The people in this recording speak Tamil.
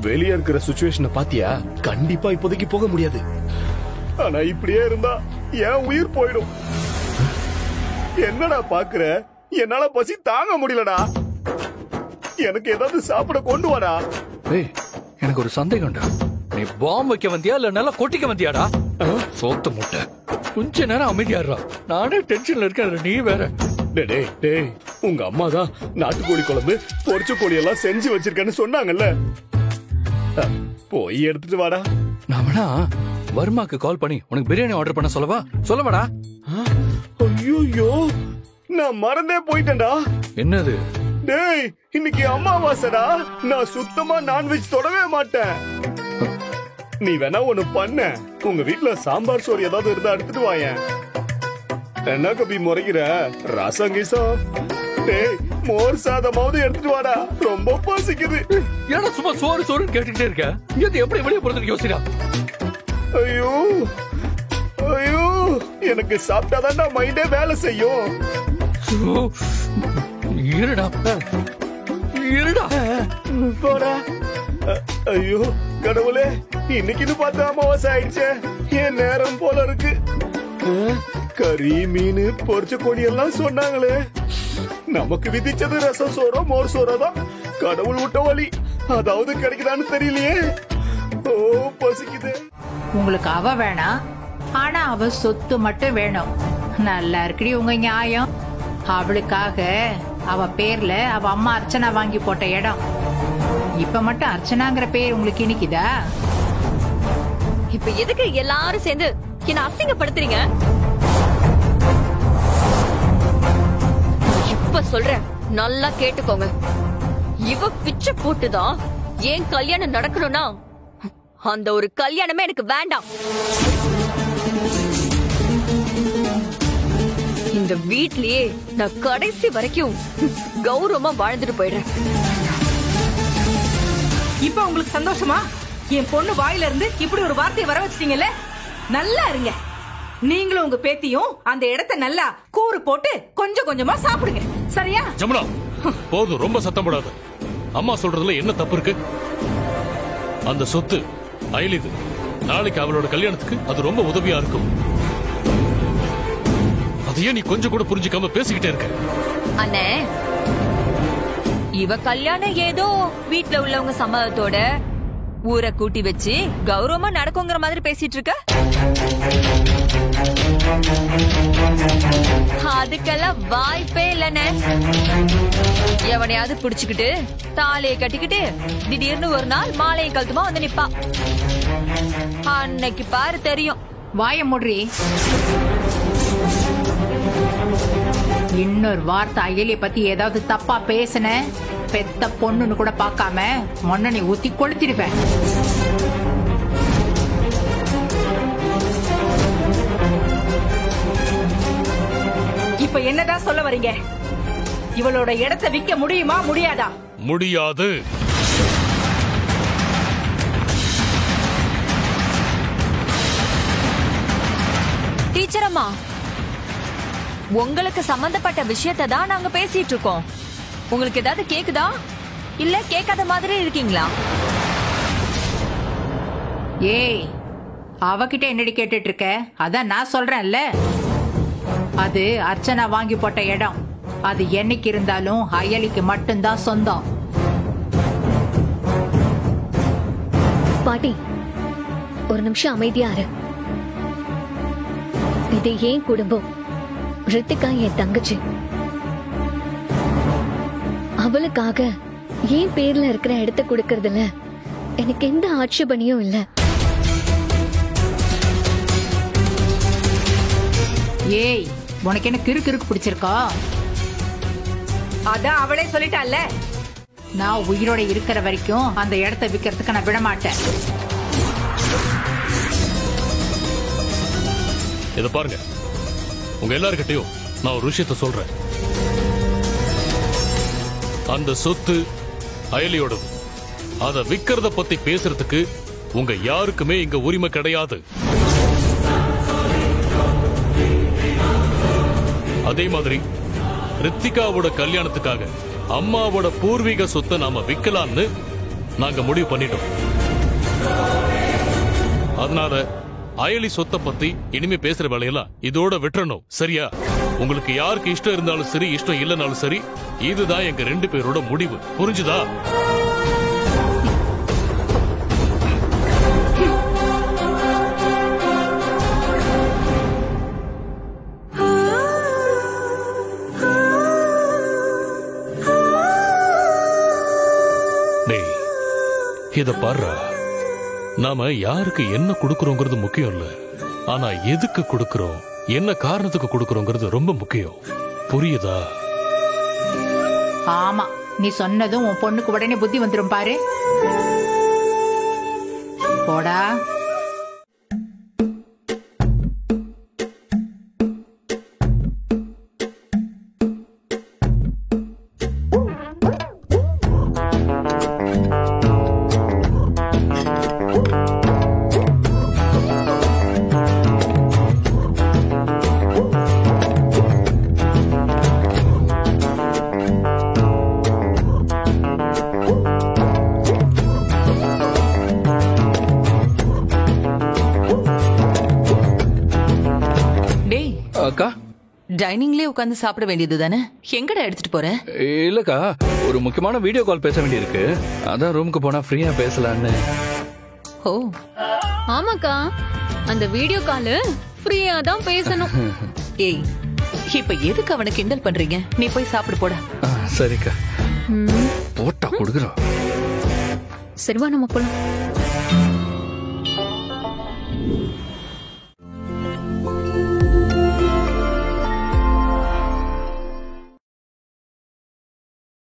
வெளியே இருக்கிற சுச்சுவேஷனை பாத்தியா? கண்டிப்பா இப்போதைக்கு போக முடியாது. ஆனா இப்படியே இருந்தா என் உயிர் போயிடும். என்னடா பாக்குற? என்னால பசி தாங்க முடியலடா. எனக்கு ஏதாவது சாப்பிட கொண்டு வாடா. ஏய், எனக்கு ஒரு சந்தேகம்டா. நீ பாம்பு வைக்க வந்தியா இல்ல நல்லா கொட்டிக்க வந்தியாடா? சோத்த முட்டை. கொஞ்ச நேரம் அமைதியாடுறா. நானே டென்ஷன்ல இருக்கேன், நீ வேற. டேய் டேய், உங்க அம்மா தான் நாட்டுக்கோழி குழம்பு பொரிச்ச கோழி எல்லாம் செஞ்சு வச்சிருக்கேன்னு சொன்னாங்கல்ல. போய் எடுத்துட்டு வாடா. நான் வேணா வர்மாக்கு கால் பண்ணி உனக்கு பிரியாணி ஆர்டர் பண்ண சொல்லவாடா? ஐயோ, நான் மறந்தே போயிட்டேன்டா. என்னது? டேய், இன்னைக்கு அமாவாசைடா. நான் சுத்தமா நான்வெஜ் தொடவே மாட்டேன். நீ வேணா ஒண்ணு பண்ண, உங்க வீட்டுல சாம்பார் சோறு ஏதாவது இருந்தா எடுத்துட்டு வாயேன். என்ன கபி முறைகிற? ரசம் கீசம், டேய் மோர் சாதமாவது எடுத்துட்டு வாடா. ரொம்ப பசிக்குது. ஏன்னா சும்மா சோறுன்னு கேட்டுக்கிட்டே இருக்க. இங்க எப்படி வெளியே போறதுக்கு யோசிடா. ஐயோ ஐயோ, எனக்கு சாப்பிட்டாதான்டா மைண்டே வேலை செய்யும். இருடா போடா. ஐயோ கடவுளே, இன்னைக்குன்னு பார்த்து அமாவாசை ஆயிடுச்சே. என் நேரம் போல இருக்கு. கறி மீன் பொரிச்ச கோழி எல்லாம் சொன்னாங்களே. நமக்கு விதிச்சது ரசம் சோறோ மோர் சோறோ தான். கடவுள் விட்ட வழி அதாவது கிடைக்குதான்னு தெரியலையே. ஓ பசிக்குது. உங்களுக்கு அவ வேணாம், ஆனா அவ சொத்து மட்டும் வேணும். நல்லா இருக்குடி உங்க நியாயம். அவளுக்காக அவ பேர்ல அவ அம்மா அர்ச்சனா வாங்கி போட்ட இடம். இப்ப மட்டும் அர்ச்சனாங்கிற பேர் உங்களுக்கு இனிக்குதா? இப்ப எதுக்கு எல்லாரும் சேர்ந்து என்ன அசிங்கப்படுத்துறீங்க? இப்ப சொல்றேன், நல்லா கேட்டுக்கோங்க. இவ பிச்சை போட்டுதான் ஏன் கல்யாணம் நடக்கணும்னா அந்த ஒரு கல்யாணமே எனக்கு வேண்டாம். இந்த வீட்லயே நான் கடைசி வரைக்கும் கௌரவமா வாழ்ந்துட்டு போயிடுறேன். இப்ப உங்களுக்கு சந்தோஷமா? என் பொண்ணு வாயில இருந்து இப்படி ஒரு வார்த்தையை வர வச்சிட்டீங்கல்ல. நல்லா இருங்க. நீங்களும் உங்க பேத்தியும் அந்த இடத்தை நல்லா கூறு போட்டு கொஞ்சம் கொஞ்சமா சாப்பிடுங்க, சரியா? ஜமுனா, போதும், ரொம்ப சத்தம் போடாத. அம்மா சொல்றதுல என்ன தப்பு இருக்கு? அந்த சொத்து அயலிது. நாளைக்கு அவளோட கல்யாணத்துக்கு அது ரொம்ப உதவியா இருக்கும். அதையே நீ கொஞ்சம் கூட புரிஞ்சுக்காம பேசிக்கிட்டே இருக்க. அண்ணே, இவ கல்யாணம் ஏதோ வீட்ல உள்ளவங்க சம்மதத்தோட ஊரை கூட்டி வச்சு கௌரவமா நடக்குங்கிற மாதிரி பேசிட்டு இருக்க. அதுக்கெல்லாம் வாய்ப்பே இல்லனே. எவனையாவது புடிச்சுக்கிட்டு தாலியை கட்டிக்கிட்டு திடீர்னு ஒரு நாள் மாலையை கழுத்துமா வந்து நிப்பா. அன்னைக்கு பாரு தெரியும். வாய முடி. இன்னொரு வார்த்தை அயலிய பத்தி ஏதாவது தப்பா பேசுன, பெத்த பொண்ணுன்னு கூட பாக்காம மண்ணனை ஊத்தி கொளுத்திடுவேன். இப்ப என்னதான் சொல்ல வரீங்க? இவளோட இடத்தை விற்க முடியுமா முடியாதா? முடியாது. டீச்சர் அம்மா, உங்களுக்கு சம்பந்தப்பட்ட விஷயத்தை தான் நாங்க பேசிட்டு இருக்கோம். உங்களுக்கு ஏதாவது கேக்குதா இல்ல கேட்காத மாதிரி இருக்கீங்களா? ஏய், அவகிட்ட என்னடி கேட்டுட்டு இருக்க? அதான் நான் சொல்றேன்ல, அது அர்ச்சனா வாங்கி போட்ட இடம். அது என்னைக்கு இருந்தாலும் அயலிக்கு மட்டும்தான் சொந்தம். பாட்டி, ஒரு நிமிஷம் அமைதியா இரு. இது ஏன் குடும்பம். ரித்திகா என் தங்கச்சி. அவளுக்காக ஏன் பேர்ல இருக்கிற இடத்த கொடுக்கறதுல எனக்கு எந்த ஆட்சேபனையும் இல்ல. ஏய், உனக்கு என்ன கிறுக்கு பிடிச்சிருக்கா? அதான் அவளே சொல்லிட்டால. நான் உயிரோட இருக்கிற வரைக்கும் அந்த இடத்தை விக்கிறதுக்கு நான் விட மாட்டேன். இத பாருங்க, உங்க எல்லார்கிட்டயும் நான் ஒரு விஷயத்த சொல்றேன். அந்த சொத்து அயலியோடது. அத விக்கிறத பத்தி பேசுறதுக்கு உங்க யாருக்குமே இங்க உரிமை கிடையாது. அதே மாதிரி ரித்திகாவோட கல்யாணத்துக்காக அம்மாவோட பூர்வீக சொத்தை நாம விக்கலாம்னு நாங்க முடிவு பண்ணிட்டோம். அதனால அயலி சொத்தை பத்தி இனிமே பேசுற வேலையெல்லாம் இதோட விட்டுறணும். சரியா? உங்களுக்கு யாருக்கு இஷ்டம் இருந்தாலும் சரி, இஷ்டம் இல்லைனாலும் சரி, இதுதான் எங்க 2 பேரோட முடிவு. புரிஞ்சுதா? இத பாரு, நாம யாருக்கு என்ன கொடுக்கறோங்கிறது முக்கியம் இல்ல, ஆனா எதுக்கு கொடுக்கறோம், என்ன காரணத்துக்கு கொடுக்கறோங்கிறது ரொம்ப முக்கியம். புரியுதா? ஆமா, நீ சொன்னதும் உன் பொண்ணுக்கு உடனே புத்தி வந்துரும் பாரு. போடா. அக்கா, டைனிங்லயே உட்கார்ந்து சாப்பிட வேண்டியது தானே, எங்கடா எடுத்துட்டு போற? இல்லக்கா, ஒரு முக்கியமான வீடியோ கால் பேச வேண்டியிருக்கு. அதான் ரூமுக்கு போனா ஃப்ரீயா பேசலான்னு. ஓ ஆமாக்கா, அந்த வீடியோ கால் ஃப்ரீயா தான் பேசணும். ஏய், இப்ப எதுக்கு அவனை கிண்டல் பண்றீங்க? நீ போய் சாப்பிடு போடா. சரிக்கா, போட்டா கொடுக்குறோம். சரிவா, நம்ம போலாம்.